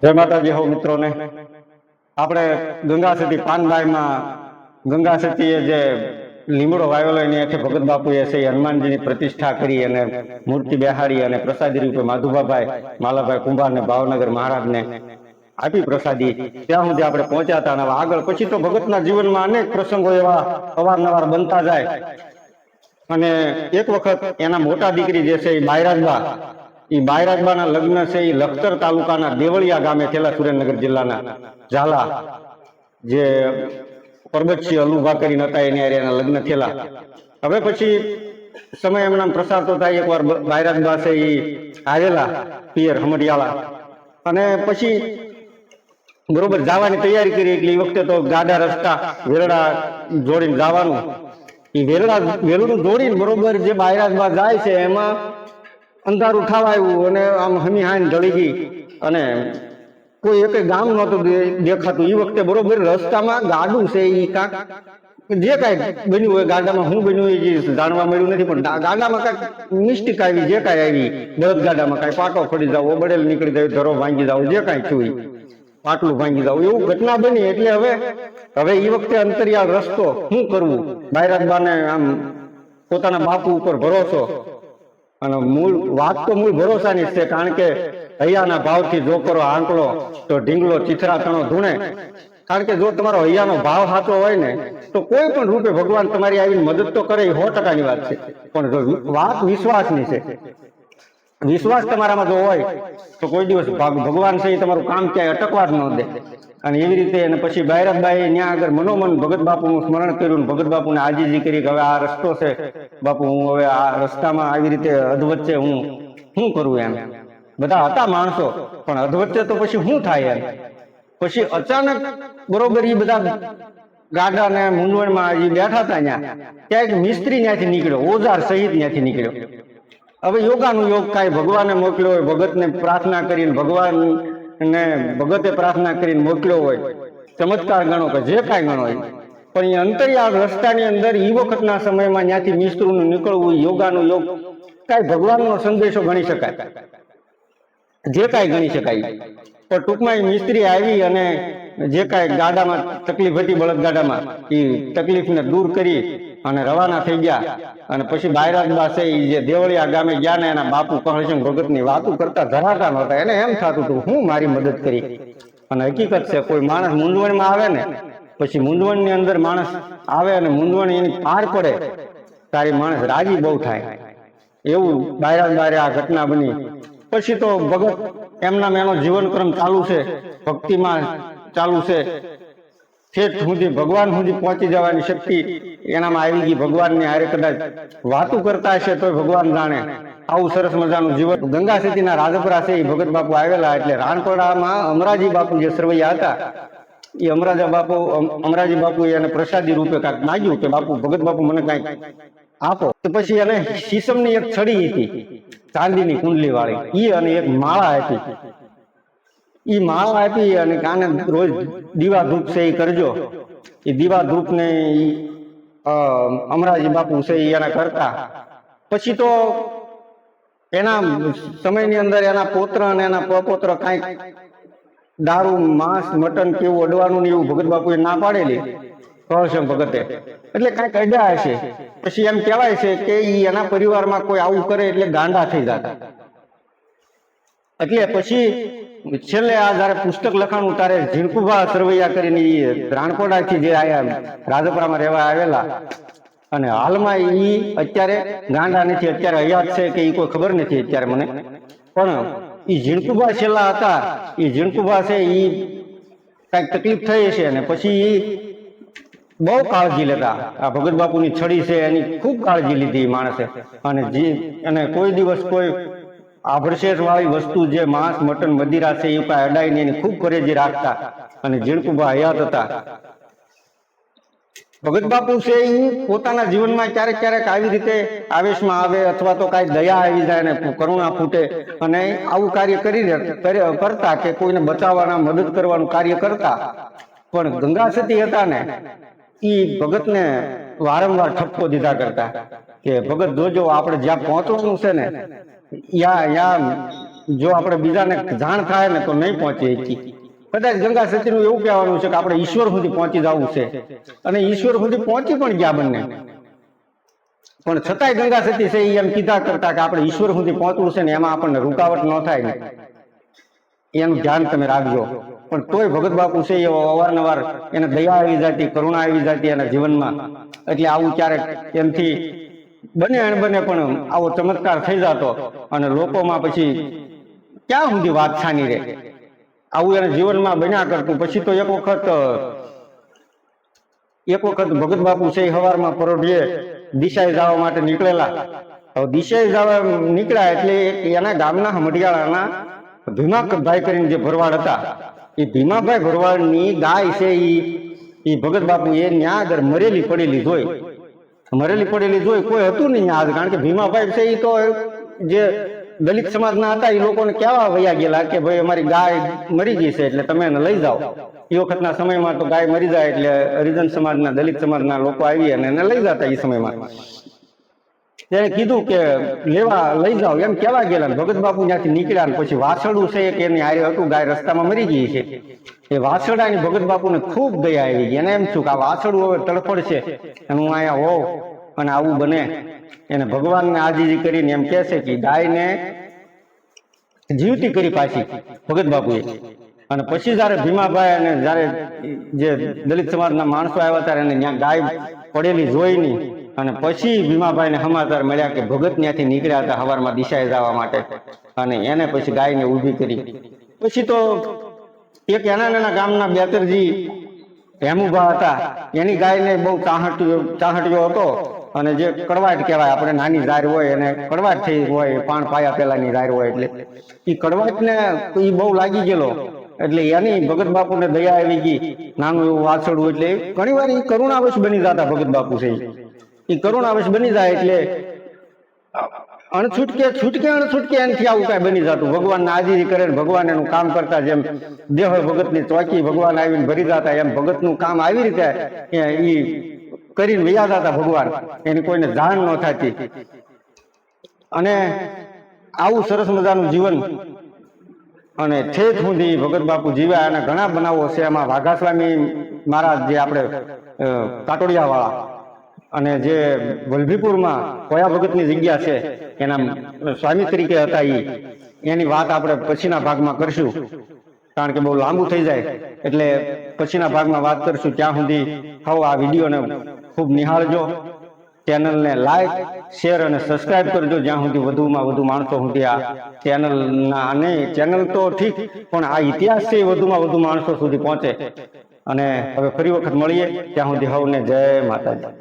જય માતાજી હો મિત્રોને આપણે ગંગા સતી પાનબાઈમાં ગંગા સતીએ જે લીમડો વાવેલો એની હેઠે ભગત બાપુએ છે હનુમાનજીની પ્રતિષ્ઠા કરી અને મૂર્તિ બેહાડી અને પ્રસાદી રૂપે માધુબાભાઈ માલાભાઈ કુંભારને ભાવનગર મહારાજને આપી પ્રસાદી. ત્યાં સુધી આપણે પહોંચ્યા હતા અને આગળ પછી તો ભગતના જીવનમાં અનેક પ્રસંગો એવા અવારનવાર બનતા જાય. અને એક વખત એના મોટા દીકરી જે છે એ બાયરાજબા, એ બાયરાજબાના લગ્ન છે એ લખતર તાલુકાના દેવળિયા ગામે થયેલા, સુરેન્દ્રનગર જિલ્લાના ઝાલા જે પરબતસિંહ અલુભા કરીને હતા એની એના લગ્ન થયેલા. હવે પછી સમય એમના પ્રસાર તો થાય, એકવાર બાયરાજબા છે એ આવેલા પિયર હમડિયાળા અને પછી બરોબર જવાની તૈયારી કરી. એટલે એ વખતે તો ગાડા રસ્તા વેરડા જોડીને જવાનું, એ વેરડું જોડીને બરોબર જે બાયરાજબા જાય છે એમાં અંધારું થવા આવ્યું અને આમ હમી હાન ઢળી ગઈ અને કોઈ એક ગામ નહોતું દેખાતું. એ વખતે બરોબર રસ્તામાં ગાડું છે એ કાંક જે કાંઈ બન્યું હોય, ગાડામાં શું બન્યું એ જાણવા મળ્યું નથી, પણ ગાડામાં કાંઈક મિસ્ટેક આવી, જે કાંઈ આવી બળદ ગાડામાં કાંઈ પાટો ફરી જાવ, બળેલ નીકળી જાય, ધરો ભાંગી જાવ, જે કાંઈ થયું પાટલું ભાંગી જાવ, એવું ઘટના બની. એટલે હવે એ વખતે અંતરિયાળ રસ્તો શું કરવું? બાયરાજબાને આમ પોતાના બાપુ ઉપર ભરોસો, અને વાત તો મૂળ ભરોસાની જ છે, કારણ કે હૈયાના ભાવથી જો કરો આંકલો તો ઢીંગલો ચીથરા તણો ધૂણે. કારણ કે જો તમારો હૈયાનો ભાવ સાચો હોય ને તો કોઈ પણ રૂપે ભગવાન તમારી આવીને મદદ તો કરે, એ 100%ની વાત છે. પણ જો વાત વિશ્વાસની છે, વિશ્વાસ તમારામાં જો હોય તો કોઈ દિવસ ભગવાન છે એ તમારું કામ ક્યાંય અટકવા જ ન દે. અને એવી રીતે અને પછી બાયરાજબાઈએ ત્યાં આગળ મનોમન ભગત બાપુનું સ્મરણ કર્યું, ભગત બાપુને આજીજી કરી કે હવે આ રસ્તો છે બાપુ, હું હવે આ રસ્તામાં આવી રીતે અધવચ્ચે હું શું કરું? એમ બધા હતા માણસો, પણ અધવચ્ચે તો પછી શું થાય? એમ પછી અચાનક બરોબર એ બધા ગાડા ને મૂંઝવણમાં એ બેઠા હતા ત્યાં એક મિસ્ત્રી ત્યાંથી નીકળ્યો, ઓજાર સહિત ત્યાંથી નીકળ્યો. હવે યોગાનું યોગ કાંઈ ભગવાને મોકલ્યો હોય, ભગતને પ્રાર્થના કરીને ભગતે પ્રાર્થના કરીને મોકલ્યો હોય, ચમત્કાર ગણો કે જે કાંઈ ગણો હોય, પણ એ અંતરિયાળ રસ્તાની અંદર એ વખતના સમયમાં ત્યાંથી મિસ્ત્રીનું નીકળવું, યોગાનું યોગ, કાંઈ ભગવાનનો સંદેશો ગણી શકાય, જે કાંઈ ગણી શકાય. પણ ટૂંકમાં એ મિસ્ત્રી આવી અને જે કાંઈ ગાડામાં તકલીફ હતી, બળદ ગાડામાં, એ તકલીફને દૂર કરી અને રવાના થઈ ગયા. અને પછી બાયરાજબા છે એ જે દેવળિયા ગામે ગયા ને એના બાપુ કહળશંગ ભગતની વાતું કરતા ધરાતા નહોતા. એને એમ થતું હતું હું મારી મદદ કરી. અને હકીકત છે, કોઈ માણસ મૂંઝવણમાં આવે ને પછી મૂંઝવણની અંદર માણસ આવે અને મૂંઝવણ એની પાર પડે તારી માણસ રાજી બહુ થાય. એવું બાયરાજબાએ આ ઘટના બની. પછી તો ભગત એમના એનો જીવનક્રમ ચાલુ છે, ભક્તિમાં ચાલુ છે, ઠેઠ સુધી ભગવાન સુધી પહોંચી જવાની શક્તિ એનામાં આવી ગઈ. ભગવાનની હારે કદાચ વાતું કરતા હશે તો ભગવાન જાણે. આવું સરસ મજાનું જીવન. ગંગા સતીના રાજપરા છે એ ભગત બાપુ આવેલા, એટલે રાણપડામાં અમરાજી બાપુ જે સરવૈયા હતા, એ અમરાજી બાપુ એને પ્રસાદી રૂપે કાંઈક માગ્યું કે બાપુ, ભગત બાપુ મને કાંઈક આપો. તો પછી એને શીશમની એક છડી હતી ચાંદીની કુંડલી વાળી, ઈ અને એક માળા હતી. ઈ માળા આપી અને કાને રોજ દીવા ધૂપ છે એ કરજો. એ દીવા ધૂપ ને અમરાજી બાપુ છે એના કરતા. પછી તો એના સમયની અંદર એના પોત્ર અને એના પ્રપોત્ર કાંઈક દારૂ, માંસ, મટન કેવું અડવાનું ને એવું ભગત બાપુએ ના પાડેલી કહળશંગ ભગતે, એટલે કાંઈક અડ્યા હશે. પછી એમ કહેવાય છે કે એના પરિવારમાં કોઈ આવું કરે એટલે ગાંડા થઈ જતા. એટલે પછી છેલ્લે આ જયારે પુસ્તક લખાણું ત્યારે ઝીણકુભા સરવૈયા કરીને રાણપોડાથી જે આયા રાજપરામાં રહેવા આવેલા, અને હાલમાં ઈ અત્યારે ગાંડા નથી, અત્યારે હયાત છે કે ઈ કોઈ ખબર નથી અત્યારે મને, પણ ઈ ઝીણકુભા છેલ્લા હતા. ઈ ઝીણકુભા છે ઈ કાંઈક તકલીફ થઈ હશે અને પછી ઈ બહુ કાળજી લેતા. આ ભગત બાપુની છડી છે એની ખૂબ કાળજી લીધી માણસે. અને કોઈ દિવસ કોઈ આભડશેષ વાળી વસ્તુ જે માંસ, મટન, મદિરા છે એ કાંઈ અડાઈને એની ખૂબ પરેજી રાખતા. અને ઝીણકુભા હયાત હતા. ભગત બાપુ છે એ પોતાના જીવનમાં ક્યારેક ક્યારેક આવી રીતે આવેશમાં આવે અથવા તો કાંઈ દયા આવી જાય ને કરુણા ફૂટે અને આવું કાર્ય કરતા કે કોઈને બચાવવાના, મદદ કરવાનું કાર્ય કરતા. પણ ગંગા સતી હતા ને એ ભગતને વારંવાર ઠપકો દીધા કરતા કે ભગત જોજો, આપણે જ્યાં પહોંચવાનું છે ને યા જો આપણે બીજાને જાણ થાય ને તો નહીં પહોંચી શકીએ. કદાચ ગંગા સતીનું એવું કહેવાનું છે કે આપણે ઈશ્વર સુધી પહોંચી જવું છે, અને ઈશ્વર સુધી પહોંચી પણ ગયા બંને, પણ છતાંય ગંગા સતી છે એમ કીધા કરતા કે આપણે ઈશ્વર સુધી પહોંચવું છે ને એમાં આપણને રૂકાવટ ન થાય ને એનું ધ્યાન તમે રાખજો. પણ તોય ભગત બાપુ છે એ અવારનવાર એને દયા આવી જતી, કરુણા આવી જતી એના જીવનમાં. એટલે આવું ક્યારેક એમથી બને અણબને પણ આવો ચમત્કાર થઈ જતો, અને લોકોમાં પછી ક્યાં સુધી વાત છાની રહે. આવું એના જીવનમાં બન્યા કરતું. પછી તો એક વખત ભગત બાપુ છે સવારમાં પરોઢીએ દિશાએ જવા માટે નીકળેલા. હવે દિશાએ જવા નીકળ્યા એટલે એના ગામના હમડિયાળાના ભીમાભાઈ કરીને જે ભરવાડ હતા, એ ભીમાભાઈ ભરવાડની ગાય છે એ ભગત બાપુ એ ન્યા આગળ મરેલી પડેલી જોઈ કોઈ હતું નહીં આજ. કારણ કે ભીમાભાઈ છે એ તો જે દલિત સમાજના હતા એ લોકોને કહેવા વયા ગયેલા કે ભાઈ અમારી ગાય મરી ગઈ છે એટલે તમે એને લઈ જાઓ. એ વખતના સમયમાં તો ગાય મરી જાય એટલે હરિજન સમાજના, દલિત સમાજના લોકો આવી અને એને લઈ જતા. એ સમયમાં તેને કીધું કે લઈ જાઓ એમ કહેવા ગયેલા. ભગત બાપુ ત્યાંથી નીકળ્યા ને પછી વાછરડું છે કે એની હારે હતું, ગાય રસ્તામાં મરી ગઈ છે. એ વાછરડાની ભગત બાપુને ખૂબ દયા આવી ગઈ. એને એમ થયું કે આ વાછરડું હવે તડફડ છે અને હું અહીંયા હોઉં અને આવું બને. એને ભગવાનને આજીજી કરીને એમ કહે છે કે ગાયને જીવતી કરી પાછી ભગત બાપુએ. અને પછી જયારે ભીમાભાઈ અને જયારે જે દલિત સમાજના માણસો આવ્યા ત્યારે એને ત્યાં ગાય પડેલી જોઈ નહીં. અને પછી ભીમાભાઈને સમાચાર મળ્યા કે ભગત ત્યાંથી નીકળ્યા હતા સવારમાં દિશાએ જવા માટે, અને એને પછી ગાયને ઊભી કરી. પછી તો એક નાના ગામના બેતરજી હેમુભા હતા, એની ગાયને બહુ ચાહટ્યો હતો. અને જે કડવાટ કહેવાય, આપણે નાની ઝાર હોય એને કડવાટ થઈ હોય, પાણ પાયા પેલાની ઝાર હોય, એટલે એ કડવાટને એ બહુ લાગી ગયેલો. એટલે એની ભગત બાપુને દયા આવી ગઈ. નાનું એવું વાછરડું, એટલે ઘણી વાર એ કરુણાવશ બની જતા ભગત બાપુ છે. એ કરુણાવશ બની જાય એટલે છૂટકે એનાથી આવું કઈ બની જતું. ભગવાનને આજીજી કરે ને ભગવાન એનું કામ કરતા. જેમ દેહ ભગતની ચોકી ભગવાન આવીને ભરી જતા, એમ ભગતનું કામ આવી રીતે એ કરીને વયા જતા ભગવાન, એની કોઈને જાણ ન થતી. અને આવું સરસ મજાનું જીવન અને ઠેઠ સુધી ભગત બાપુ જીવ્યા. અને ઘણા બનાવો છે એમાં. વાઘાસ્વામી મહારાજ જે આપણે કાટોડિયા વાળા, અને જે વલભીપુરમાં કોયા ભગતની જગ્યા છે એના સ્વામી તરીકે હતા, એની વાત આપણે પછીના ભાગમાં કરશું. કારણ કે બહુ લાંબુ થઈ જાય એટલે પછીના ભાગમાં વાત કરશું. ત્યાં સુધી આ વિડીયોને ખૂબ નિહાળજો. ચેનલને લાઈક, શેર અને સબસ્ક્રાઇબ કરજો, જ્યાં સુધી વધુમાં વધુ માણસો સુધી આ ચેનલના, અને ચેનલ તો ઠીક પણ આ ઇતિહાસ છે વધુમાં વધુ માણસો સુધી પહોંચે. અને હવે ફરી વખત મળીએ, ત્યાં સુધી સૌને જય માતાજી.